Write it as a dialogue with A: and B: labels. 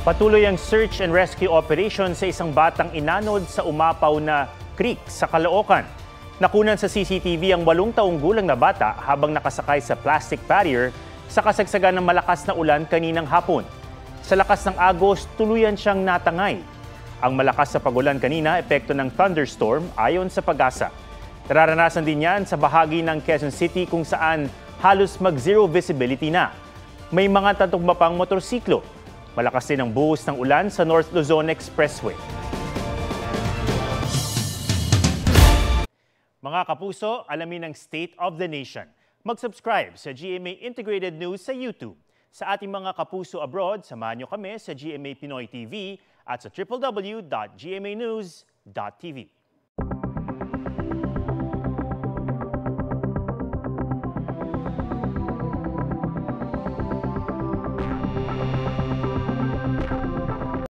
A: Patuloy ang search and rescue operation sa isang batang inanod sa umapaw na creek sa Caloocan. Nakunan sa CCTV ang 8 taong gulang na bata habang nakasakay sa plastic barrier sa kasagsagan ng malakas na ulan kaninang hapon. Sa lakas ng agos, tuluyan siyang natangay. Ang malakas sa pagulan kanina, epekto ng thunderstorm ayon sa Pag-asa. Nararanasan din yan sa bahagi ng Quezon City kung saan halos mag-zero visibility na. May mga tatugma pang motorsiklo. Malakas din ang buhos ng ulan sa North Luzon Expressway. Mga kapuso, alamin ang State of the Nation. Mag-subscribe sa GMA Integrated News sa YouTube. Sa ating mga kapuso abroad, samahan niyo kami sa GMA Pinoy TV at sa www.gmanews.tv.